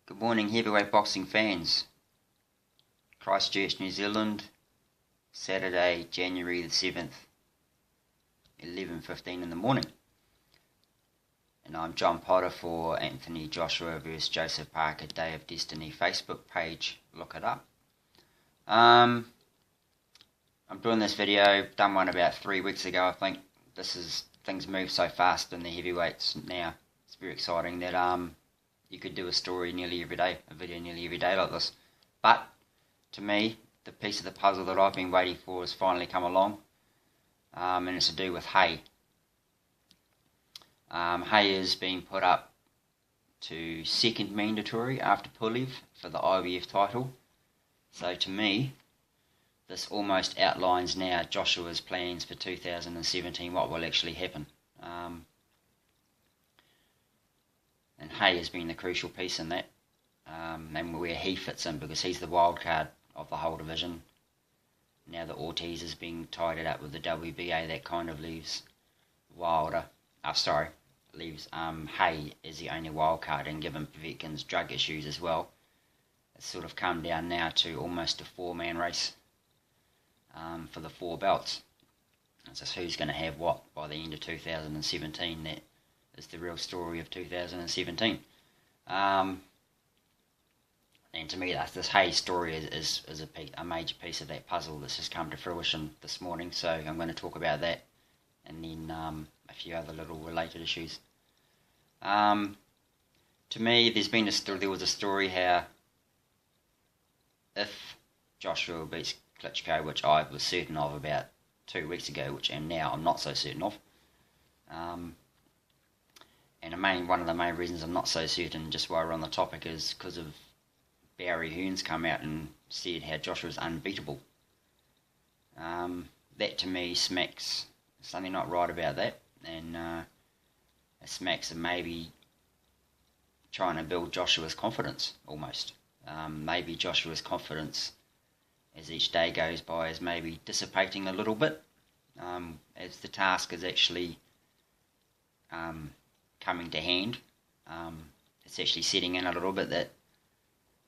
Good morning, heavyweight boxing fans. Christchurch, New Zealand, Saturday, January the 7th, 11:15 in the morning. And I'm John Potter for Anthony Joshua vs Joseph Parker Day of Destiny Facebook page. Look it up. I'm doing this video, done one about 3 weeks ago, I think. Things move so fast in the heavyweights now. It's very exciting that you could do a story nearly every day, a video nearly every day like this. But to me, the piece of the puzzle that I've been waiting for has finally come along, and it's to do with Haye. Haye is being put up to second mandatory after Pulev for the IBF title. So to me, this almost outlines now Joshua's plans for 2017, what will actually happen. And Haye has been the crucial piece in that, and where he fits in, because he's the wild card of the whole division. Now that Ortiz is being tied up with the WBA, that kind of leaves Haye as the only wild card, and given Povetkin's drug issues as well, it's sort of come down now to almost a four-man race for the four belts. It's just who's going to have what by the end of 2017. That is the real story of 2017. And to me, this Haye story is a major piece of that puzzle that's just come to fruition this morning. So I'm going to talk about that, and then a few other little related issues. To me, there was a story how if Joshua beats Klitschko, which I was certain of about 2 weeks ago, and now I'm not so certain of. And one of the main reasons I'm not so certain, just while we're on the topic, is because of Barry Hearn's come out and said how Joshua's unbeatable. That to me smacks something not right about that, and it smacks of maybe trying to build Joshua's confidence almost. Maybe Joshua's confidence as each day goes by is maybe dissipating a little bit, as the task is actually coming to hand. It's actually setting in a little bit that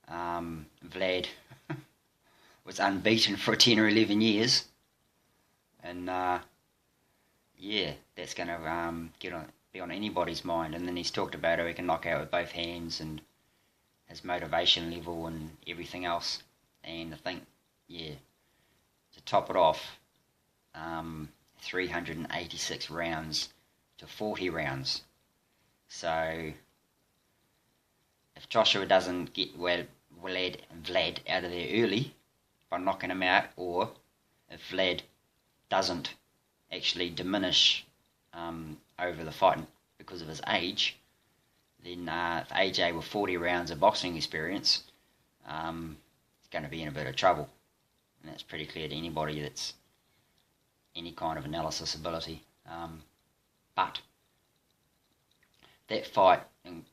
Vlad was unbeaten for 10 or 11 years, and that's going to be on anybody's mind. And then he's talked about how he can knock out with both hands and his motivation level and everything else. And I think, to top it off, 386 rounds to 40 rounds. So if Joshua doesn't get Vlad out of there early by knocking him out, or if Vlad doesn't actually diminish over the fight because of his age, then if AJ with 40 rounds of boxing experience is going to be in a bit of trouble. And that's pretty clear to anybody that's any kind of analysis ability. But that fight, in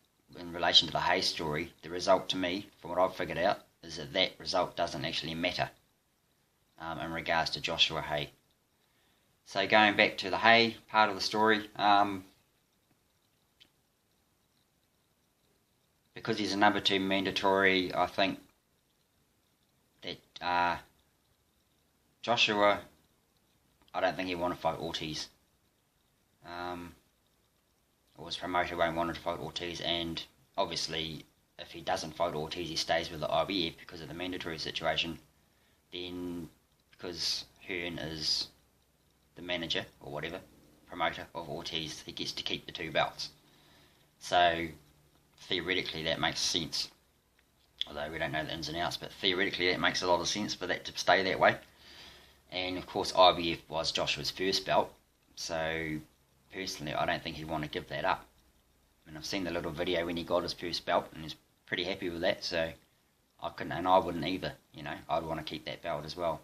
relation to the Haye story, the result to me, from what I've figured out, is that result doesn't actually matter in regards to Joshua Haye. So going back to the Haye part of the story, because he's a number 2 mandatory, I think that Joshua, I don't think he'd want to fight Ortiz. Or his promoter won't want to fight Ortiz, and obviously if he doesn't fight Ortiz, he stays with the IBF because of the mandatory situation. Then, because Hearn is the manager or whatever, promoter of Ortiz, he gets to keep the 2 belts. So theoretically that makes sense, although we don't know the ins and outs, but theoretically that makes a lot of sense for that to stay that way. And of course IBF was Joshua's first belt, so personally I don't think he'd want to give that up. And I've seen the little video when he got his first belt, and he's pretty happy with that, so I couldn't, and I wouldn't either. I'd want to keep that belt as well.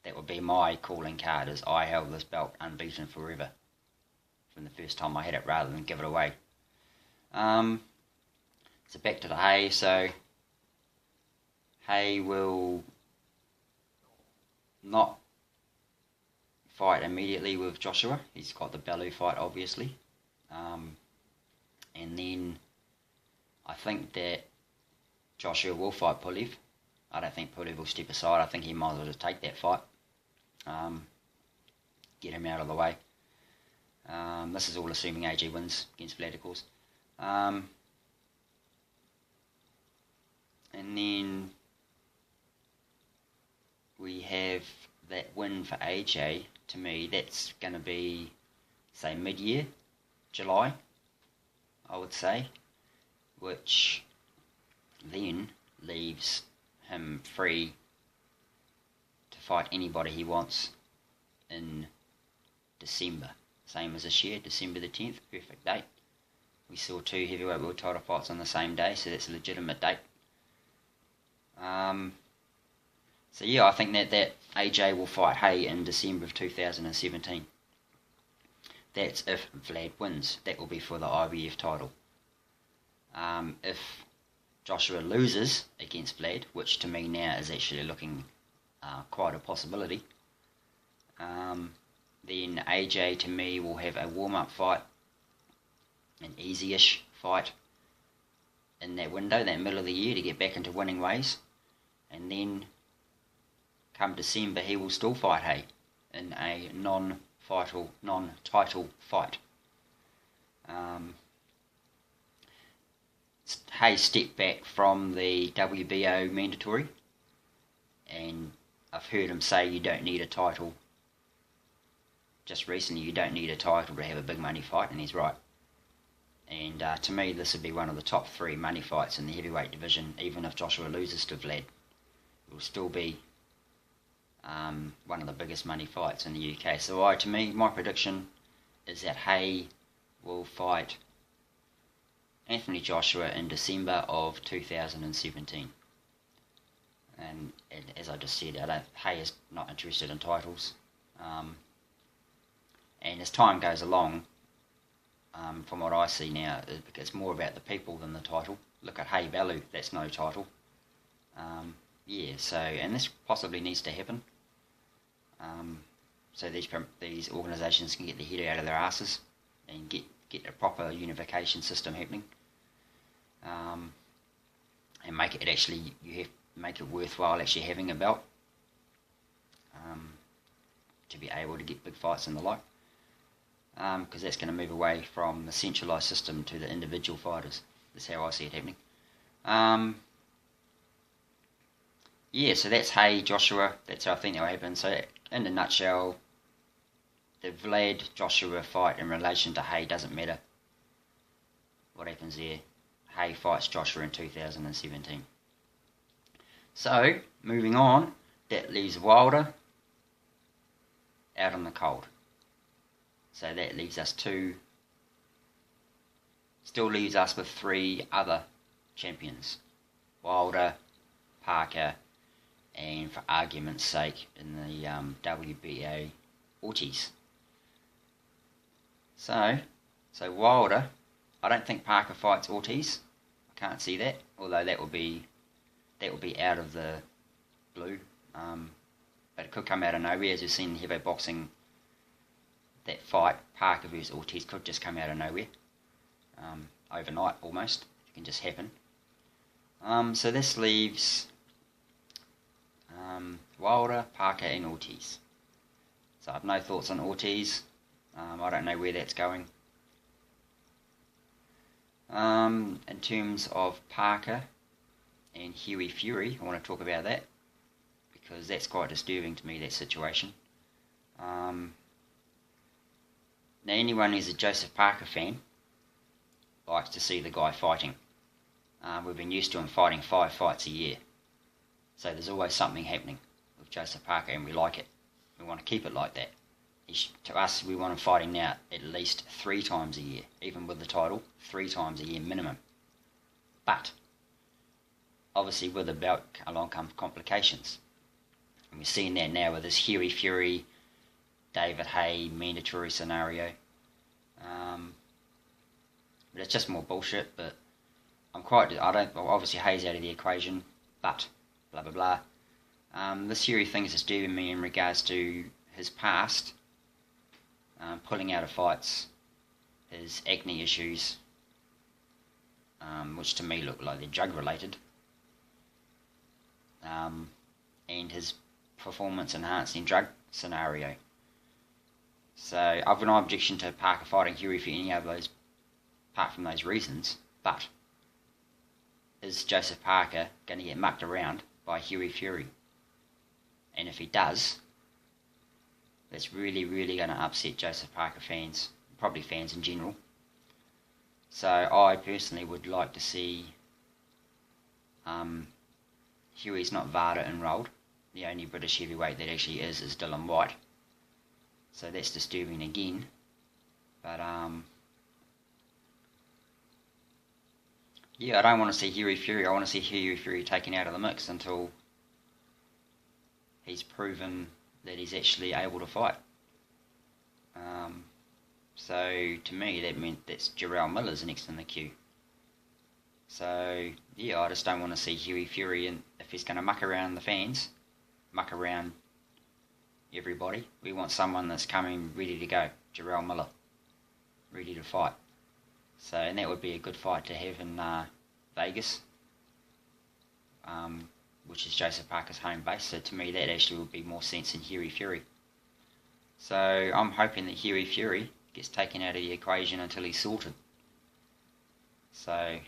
That would be my calling card, is I held this belt unbeaten forever from the first time I had it, rather than give it away. So back to the Haye. So Haye will not fight immediately with Joshua. He's got the Bellew fight, obviously. And then I think that Joshua will fight Pulev. I don't think Pulev will step aside. I think he might as well just take that fight. Get him out of the way. This is all assuming AJ wins against Vlad, of course. And then we have that win for AJ. To me, that's going to be, say, mid-year, July, I would say, which then leaves him free to fight anybody he wants in December. Same as this year, December the 10th, perfect date. We saw 2 heavyweight world title fights on the same day, so that's a legitimate date. So yeah, I think that AJ will fight Haye in December of 2017. That's if Vlad wins. That will be for the IBF title. If Joshua loses against Vlad, which to me now is actually looking quite a possibility, then AJ to me will have a warm-up fight, an easy-ish fight in that window, that middle of the year, to get back into winning ways, and then come December he will still fight Haye in a non-title fight. Haye stepped back from the WBO mandatory, and I've heard him say you don't need a title. Just recently, you don't need a title to have a big money fight, and he's right. And to me, this would be one of the top 3 money fights in the heavyweight division. Even if Joshua loses to Vlad, it will still be one of the biggest money fights in the UK. So to me, my prediction is that Haye will fight Anthony Joshua in December of 2017. And as I just said, Haye is not interested in titles. And as time goes along, from what I see now, it's more about the people than the title. Look at Haye Bellew, that's no title. And this possibly needs to happen. So these organisations can get their head out of their asses and get a proper unification system happening. And make it worthwhile actually having a belt. To be able to get big fights and the like. Because that's going to move away from the centralised system to the individual fighters. That's how I see it happening. So that's Haye, Joshua. That's how I think that will happen. So in a nutshell, the Vlad-Joshua fight in relation to Haye doesn't matter. What happens there? Haye fights Joshua in 2017. So, moving on, that leaves Wilder out on the cold. So that leaves us still leaves us with 3 other champions. Wilder, Parker, and for argument's sake, in the WBA, Ortiz. So Wilder, I don't think Parker fights Ortiz. I can't see that, although that will be out of the blue. But it could come out of nowhere, as we've seen in heavyweight boxing. That fight, Parker versus Ortiz, could just come out of nowhere. Overnight, almost. It can just happen. So this leaves Wilder, Parker, and Ortiz. So I have no thoughts on Ortiz. I don't know where that's going. In terms of Parker and Huey Fury, I want to talk about that, because that's quite disturbing to me, that situation. Now, anyone who's a Joseph Parker fan likes to see the guy fighting. We've been used to him fighting 5 fights a year. So there's always something happening with Joseph Parker, and we like it. We want to keep it like that. To us, we want him fighting now at least 3 times a year, even with the title, 3 times a year minimum. But, obviously with the belt along come complications. And we're seeing that now with this Huey Fury, David Haye mandatory scenario. But it's just more bullshit, but obviously Haye's out of the equation, but blah blah blah. This Fury thing is disturbing me in regards to his past, pulling out of fights, his acne issues, which to me look like they're drug related. and his performance-enhancing drug scenario. So I've got no objection to Parker fighting Huey for any of those, apart from those reasons, but is Joseph Parker going to get mucked around by Huey Fury? And if he does, that's really, really going to upset Joseph Parker fans, probably fans in general. So I personally would like to see Huey's not VADA enrolled. The only British heavyweight that actually is Dylan White. So that's disturbing again. But yeah, I don't want to see Huey Fury. I want to see Huey Fury taken out of the mix until he's proven that he's actually able to fight. So to me, that meant that's Jarrell Miller's next in the queue. So yeah, I just don't want to see Huey Fury, and if he's going to muck around the fans, muck around everybody, we want someone that's coming ready to go. Jarrell Miller, ready to fight. So, and that would be a good fight to have in Vegas, which is Joseph Parker's home base. So to me, that actually would be more sense than Huey Fury. So I'm hoping that Huey Fury gets taken out of the equation until he's sorted. So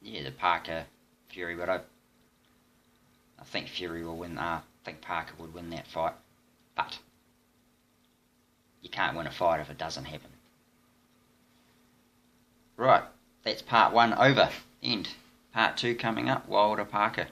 yeah, the Parker Fury, but I think Fury will win. I think Parker would win that fight, but you can't win a fight if it doesn't happen. Right, that's part 1 over. End. Part 2 coming up. Wilder Parker.